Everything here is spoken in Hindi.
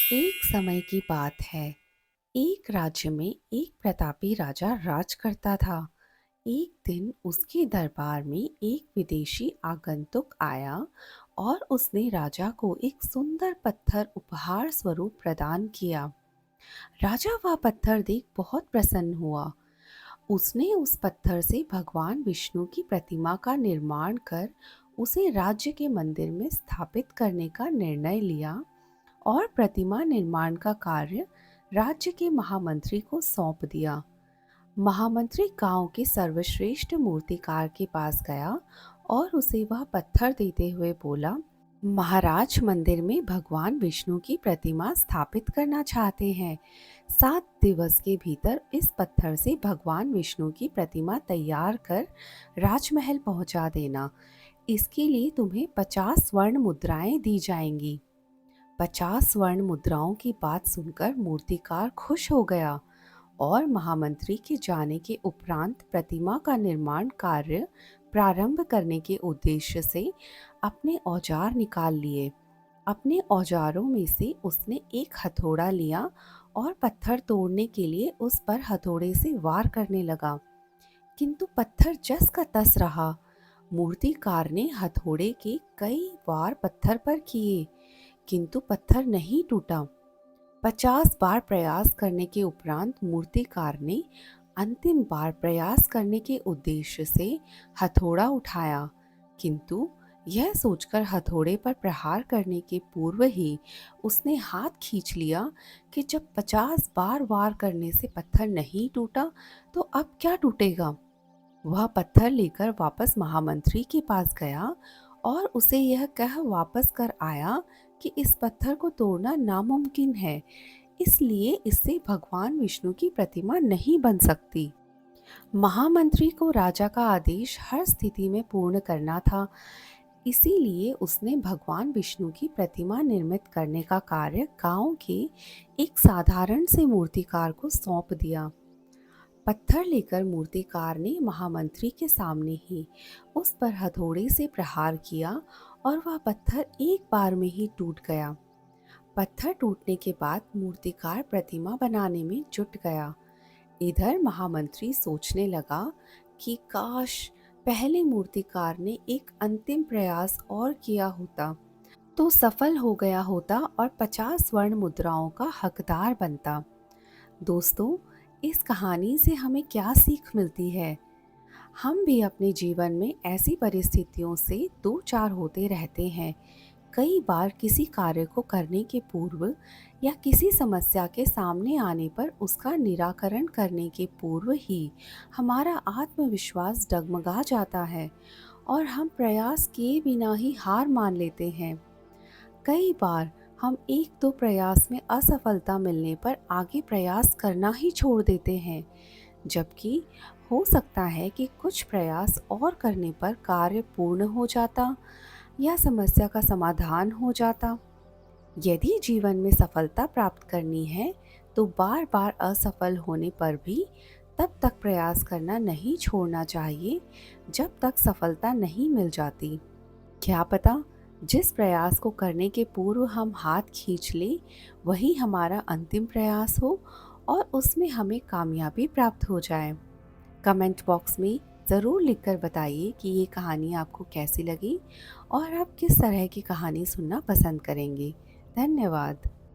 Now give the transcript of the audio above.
एक समय की बात है। एक राज्य में एक प्रतापी राजा राज करता था। एक दिन उसके दरबार में एक विदेशी आगंतुक आया और उसने राजा को एक सुंदर पत्थर उपहार स्वरूप प्रदान किया। राजा वह पत्थर देख बहुत प्रसन्न हुआ। उसने उस पत्थर से भगवान विष्णु की प्रतिमा का निर्माण कर उसे राज्य के मंदिर में स्थापित करने का निर्णय लिया और प्रतिमा निर्माण का कार्य राज्य के महामंत्री को सौंप दिया। महामंत्री गांव के सर्वश्रेष्ठ मूर्तिकार के पास गया और उसे वह पत्थर देते हुए बोला, महाराज मंदिर में भगवान विष्णु की प्रतिमा स्थापित करना चाहते हैं। 7 दिवस के भीतर इस पत्थर से भगवान विष्णु की प्रतिमा तैयार कर राजमहल पहुंचा देना। इसके लिए तुम्हें 50 स्वर्ण मुद्राएं दी जाएंगी। 50 स्वर्ण मुद्राओं की बात सुनकर मूर्तिकार खुश हो गया और महामंत्री के जाने के उपरांत प्रतिमा का निर्माण कार्य प्रारंभ करने के उद्देश्य से अपने औजार निकाल लिए। अपने औजारों में से उसने एक हथौड़ा लिया और पत्थर तोड़ने के लिए उस पर हथौड़े से वार करने लगा, किंतु पत्थर जस का तस रहा। मूर्तिकार ने हथौड़े के कई वार पत्थर पर किए, किंतु पत्थर नहीं टूटा। 50 बार प्रयास करने के उपरांत मूर्तिकार ने अंतिम बार प्रयास करने के उद्देश्य से हथौड़ा उठाया, किंतु यह सोचकर हथौड़े पर प्रहार करने के पूर्व ही उसने हाथ खींच लिया कि जब 50 बार वार करने से पत्थर नहीं टूटा तो अब क्या टूटेगा। वह पत्थर लेकर वापस महामंत्री के पास गया और उसे यह कह वापस कर आया कि इस पत्थर को तोड़ना नामुमकिन है, इसलिए इससे भगवान विष्णु की प्रतिमा नहीं बन सकती। महामंत्री को राजा का आदेश हर स्थिति में पूर्ण करना था, इसीलिए उसने भगवान विष्णु की प्रतिमा निर्मित करने का कार्य गांव के एक साधारण से मूर्तिकार को सौंप दिया। पत्थर लेकर मूर्तिकार ने महामंत्री के सामने ही उस पर हथौड़े से प्रहार किया और वह पत्थर एक बार में ही टूट गया। पत्थर टूटने के बाद मूर्तिकार प्रतिमा बनाने में जुट गया। इधर महामंत्री सोचने लगा कि काश पहले मूर्तिकार ने एक अंतिम प्रयास और किया होता तो सफल हो गया होता और 50 स्वर्ण मुद्राओं का हकदार बनता। दोस्तों, इस कहानी से हमें क्या सीख मिलती है? हम भी अपने जीवन में ऐसी परिस्थितियों से दो चार होते रहते हैं। कई बार किसी कार्य को करने के पूर्व या किसी समस्या के सामने आने पर उसका निराकरण करने के पूर्व ही हमारा आत्मविश्वास डगमगा जाता है और हम प्रयास किए बिना ही हार मान लेते हैं। कई बार हम एक दो प्रयास में असफलता मिलने पर आगे प्रयास करना ही छोड़ देते हैं, जबकि हो सकता है कि कुछ प्रयास और करने पर कार्य पूर्ण हो जाता या समस्या का समाधान हो जाता। यदि जीवन में सफलता प्राप्त करनी है तो बार बार असफल होने पर भी तब तक प्रयास करना नहीं छोड़ना चाहिए जब तक सफलता नहीं मिल जाती। क्या पता जिस प्रयास को करने के पूर्व हम हाथ खींच लें वही हमारा अंतिम प्रयास हो और उसमें हमें कामयाबी प्राप्त हो जाए। कमेंट बॉक्स में ज़रूर लिखकर बताइए कि ये कहानी आपको कैसी लगी और आप किस तरह की कहानी सुनना पसंद करेंगे। धन्यवाद।